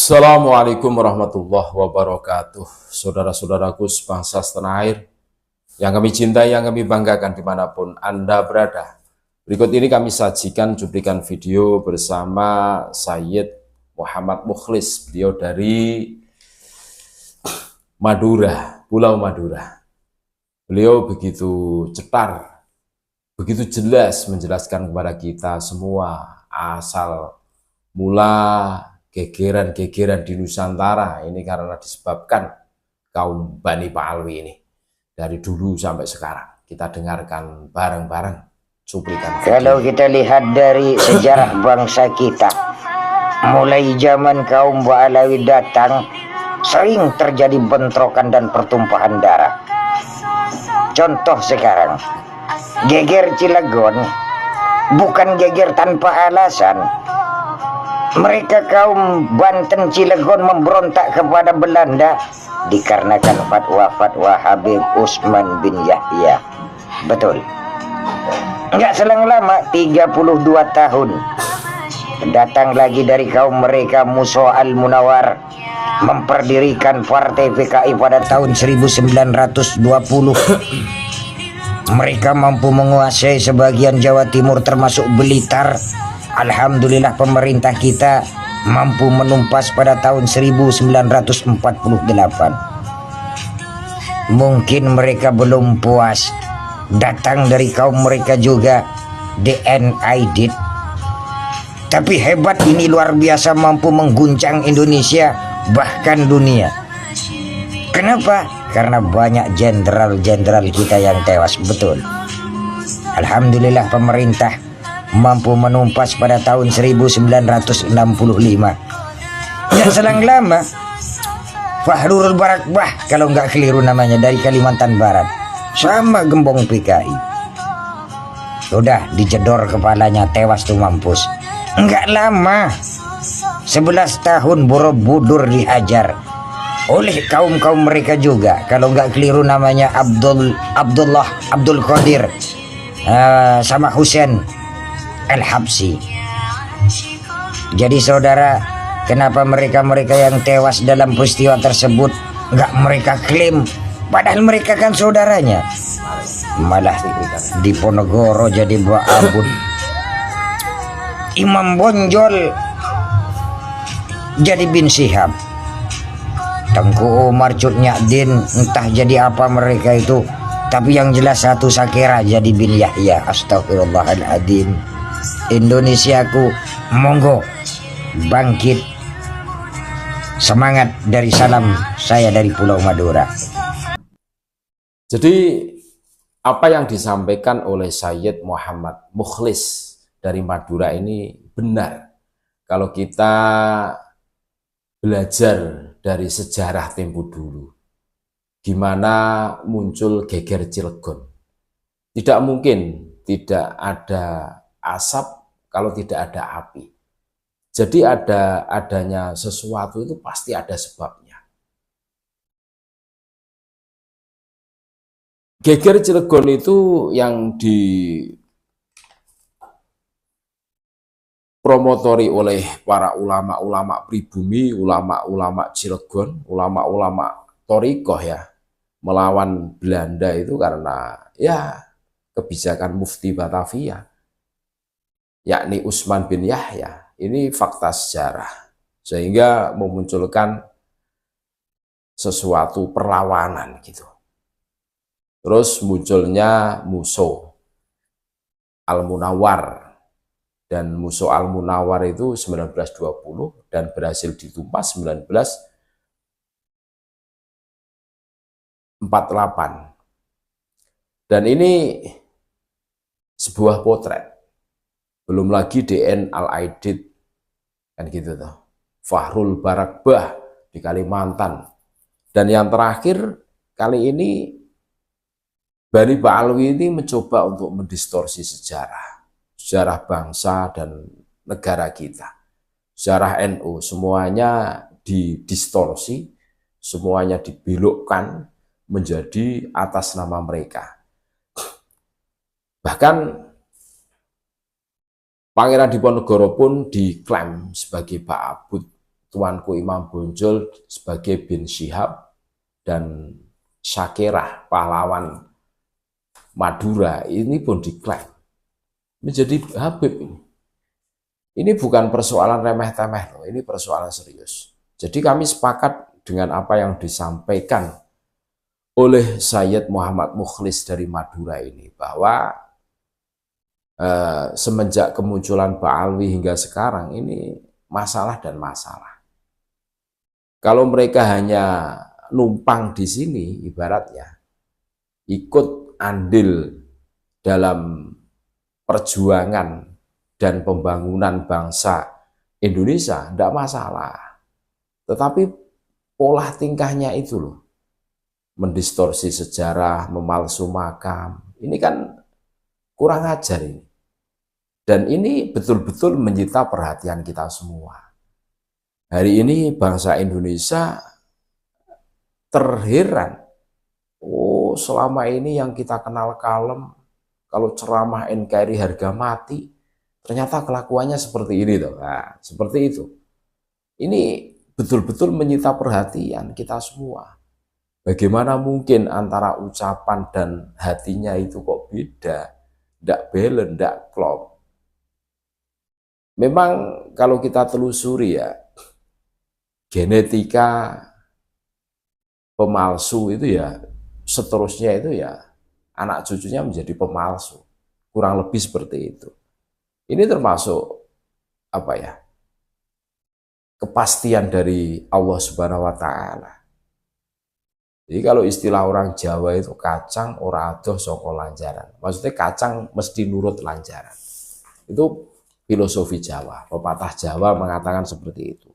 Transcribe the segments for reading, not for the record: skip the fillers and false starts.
Assalamualaikum warahmatullahi wabarakatuh. Saudara-saudaraku sebangsa setanah air yang kami cintai, yang kami banggakan dimanapun Anda berada. Berikut ini kami sajikan cuplikan video bersama Sayyid Muhammad Mukhlis. Beliau dari Madura, Pulau Madura. Beliau begitu cetar, begitu jelas menjelaskan kepada kita semua asal mula gegeran-gegeran di Nusantara ini karena disebabkan kaum Bani Pa'alwi ini. Dari dulu sampai sekarang kita dengarkan bareng-bareng cuplikan video. Kalau kita lihat dari sejarah bangsa kita, mulai zaman kaum Ba'alawi datang, sering terjadi bentrokan dan pertumpahan darah. Contoh sekarang, geger Cilegon bukan geger tanpa alasan. Mereka kaum Banten Cilegon memberontak kepada Belanda dikarenakan fatwa Habib Usman bin Yahya. Betul. Enggak selang lama, 32 tahun, datang lagi dari kaum mereka Musa Al-Munawar memperdirikan Partai PKI pada tahun 1920. Mereka mampu menguasai sebagian Jawa Timur termasuk Blitar. Alhamdulillah pemerintah kita mampu menumpas pada tahun 1948. Mungkin mereka belum puas, datang dari kaum mereka juga DN Aidit. Tapi hebat ini, luar biasa, mampu mengguncang Indonesia bahkan dunia. Kenapa? Karena banyak jenderal-jenderal kita yang tewas. Betul. Alhamdulillah pemerintah mampu menumpas pada tahun 1965. Yang selang lama, Fahrul Barakbah kalau nggak keliru namanya, dari Kalimantan Barat, sama gembong PKI. Udah dijedor kepalanya, tewas tuh mampus. Nggak lama, 11 tahun Borobudur dihajar oleh kaum mereka juga, kalau nggak keliru namanya Abdul Qadir sama Husain Al-Habsi. Jadi saudara, kenapa mereka yang tewas dalam peristiwa tersebut nggak mereka klaim, padahal mereka kan saudaranya, malah di Ponorogo jadi Abud. Imam Bonjol jadi bin Syihab, Tengku Umar Cut Nyadin entah jadi apa mereka itu, tapi yang jelas satu Sakera jadi bin Yahya. Astagfirullahaladzim. Indonesiaku, monggo bangkit, semangat. Dari salam saya dari Pulau Madura. Jadi apa yang disampaikan oleh Sayyid Muhammad Mukhlis dari Madura ini benar. Kalau kita belajar dari sejarah tempo dulu, gimana muncul geger Cilegon. Tidak mungkin tidak ada asap kalau tidak ada api. Jadi adanya sesuatu itu pasti ada sebabnya. Geger Cilegon itu yang dipromotori oleh para ulama-ulama pribumi, ulama-ulama Cilegon, ulama-ulama Thorikoh ya, melawan Belanda itu karena ya kebijakan Mufti Batavia, yakni Usman bin Yahya. Ini fakta sejarah, sehingga memunculkan sesuatu perlawanan gitu. Terus munculnya Musa Al-Munawar, dan Musa Al-Munawar itu 1920 dan berhasil ditumpas 1948. Dan ini sebuah potret. Belum lagi DN Al-Aidit, kan gitu tuh. Fahrul Barakbah di Kalimantan. Dan yang terakhir kali ini Bani Pa'alwi ini mencoba untuk mendistorsi sejarah bangsa dan negara kita. Sejarah NU semuanya didistorsi, semuanya dibelokkan menjadi atas nama mereka. Bahkan Pangeran Diponegoro pun diklaim sebagai Pak Abud tuanku Imam Bonjol sebagai bin Syihab dan Syakirah pahlawan Madura ini pun diklaim menjadi Habib ini. Ini bukan persoalan remeh-temeh loh, ini persoalan serius. Jadi kami sepakat dengan apa yang disampaikan oleh Sayyid Muhammad Mukhlis dari Madura ini, bahwa semenjak kemunculan Ba'alwi hingga sekarang ini masalah dan masalah. Kalau mereka hanya numpang di sini, ibaratnya ikut andil dalam perjuangan dan pembangunan bangsa Indonesia, tidak masalah. Tetapi pola tingkahnya itu loh, mendistorsi sejarah, memalsu makam, ini kan kurang ajar ini. Dan ini betul-betul menyita perhatian kita semua. Hari ini bangsa Indonesia terheran, oh selama ini yang kita kenal kalem, kalau ceramah NKRI harga mati, ternyata kelakuannya seperti ini tuh. Nah, seperti itu. Ini betul-betul menyita perhatian kita semua. Bagaimana mungkin antara ucapan dan hatinya itu kok beda, tidak balance, tidak klop. Memang kalau kita telusuri ya, genetika pemalsu itu ya, seterusnya itu ya, anak cucunya menjadi pemalsu. Kurang lebih seperti itu. Ini termasuk apa ya? Kepastian dari Allah Subhanahu wa taala. Jadi kalau istilah orang Jawa itu kacang ora adoh saka lanjaran. Maksudnya kacang mesti nurut lanjaran. Itu filosofi Jawa. Pepatah Jawa mengatakan seperti itu.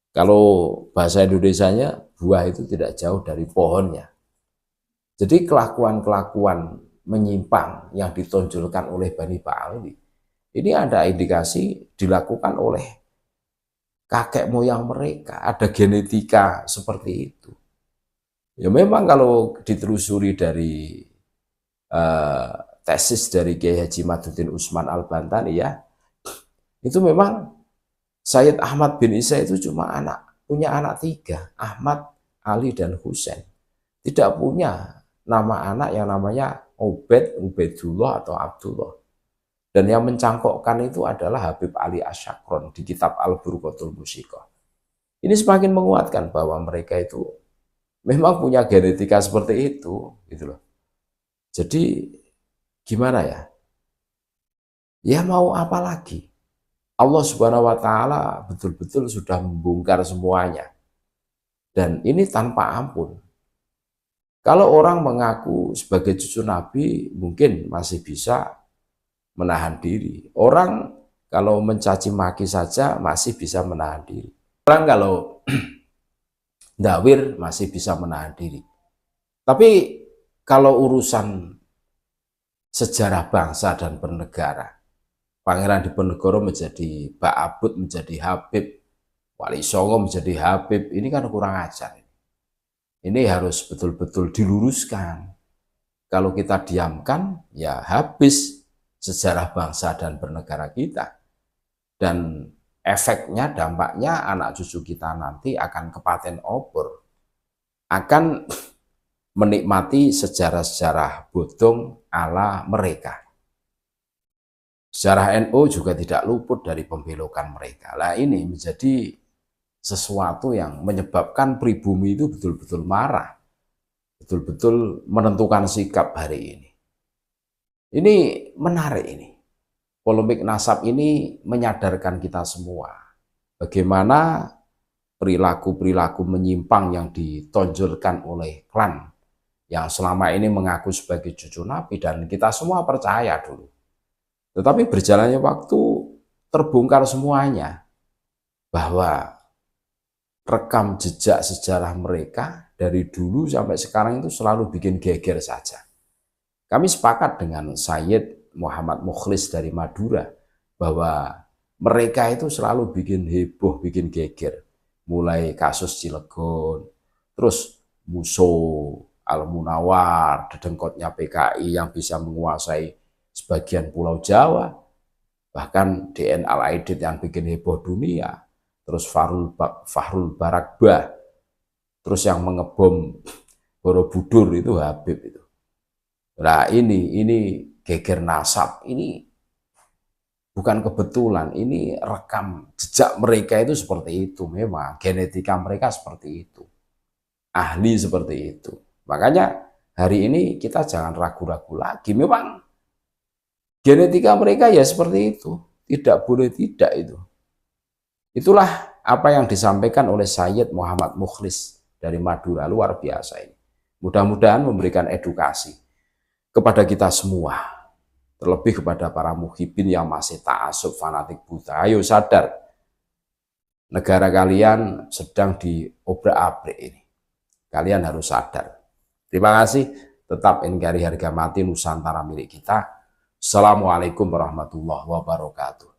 Kalau bahasa Indonesianya, buah itu tidak jauh dari pohonnya. Jadi kelakuan-kelakuan menyimpang yang ditonjolkan oleh Bani Ba'alwi, ini ada indikasi dilakukan oleh kakek moyang mereka, ada genetika seperti itu. Ya memang kalau ditelusuri dari tesis dari Kiai Haji Maduddin Usman Al-Bantani ya, itu memang Sayyid Ahmad bin Isa itu cuma punya anak 3, Ahmad, Ali, dan Husain. Tidak punya nama anak yang namanya Ubaid, Ubaidullah, atau Abdullah. Dan yang mencangkokkan itu adalah Habib Ali Asyakron di kitab Al-Burqatul Musiqah. Ini semakin menguatkan bahwa mereka itu memang punya genetika seperti itu, gitu loh. Jadi gimana ya? Ya mau apa lagi? Allah Subhanahu wa taala betul-betul sudah membongkar semuanya. Dan ini tanpa ampun. Kalau orang mengaku sebagai cucu Nabi, mungkin masih bisa menahan diri. Orang kalau mencaci maki saja masih bisa menahan diri. Orang kalau dawir masih bisa menahan diri. Tapi kalau urusan sejarah bangsa dan bernegara, Pangeran Diponegoro menjadi Ba'abut, menjadi Habib, Wali Songo menjadi Habib, ini kan kurang ajar. Ini harus betul-betul diluruskan. Kalau kita diamkan, ya habis sejarah bangsa dan bernegara kita. Dan efeknya, dampaknya anak cucu kita nanti akan kepaten obor. Akan menikmati sejarah-sejarah bodong ala mereka. Sejarah NU juga tidak luput dari pembelokan mereka. Nah ini menjadi sesuatu yang menyebabkan pribumi itu betul-betul marah. Betul-betul menentukan sikap hari ini. Ini menarik ini. Polemik nasab ini menyadarkan kita semua. Bagaimana perilaku-perilaku menyimpang yang ditonjolkan oleh klan yang selama ini mengaku sebagai cucu Nabi, dan kita semua percaya dulu. Tetapi berjalannya waktu terbongkar semuanya, bahwa rekam jejak sejarah mereka dari dulu sampai sekarang itu selalu bikin geger saja. Kami sepakat dengan Sayyid Muhammad Mukhlis dari Madura bahwa mereka itu selalu bikin heboh, bikin geger. Mulai kasus Cilegon, terus Musuh, Al-Munawar, dedengkotnya PKI yang bisa menguasai sebagian pulau Jawa, bahkan DN Al-Aidid yang bikin heboh dunia, terus Fahrul Barakbah, terus yang mengebom Borobudur itu Habib itu. Nah ini geger nasab, ini bukan kebetulan, ini rekam jejak mereka itu seperti itu, memang genetika mereka seperti itu, ahli seperti itu. Makanya hari ini kita jangan ragu-ragu lagi, memang genetika mereka ya seperti itu, tidak boleh tidak itu. Itulah apa yang disampaikan oleh Sayyid Muhammad Mukhlis dari Madura, luar biasa ini. Mudah-mudahan memberikan edukasi kepada kita semua, terlebih kepada para muhibin yang masih ta'assub fanatik buta. Ayo sadar, negara kalian sedang diobrak-abrik ini. Kalian harus sadar. Terima kasih, tetap NKRI harga mati Nusantara milik kita. Assalamualaikum warahmatullahi wabarakatuh.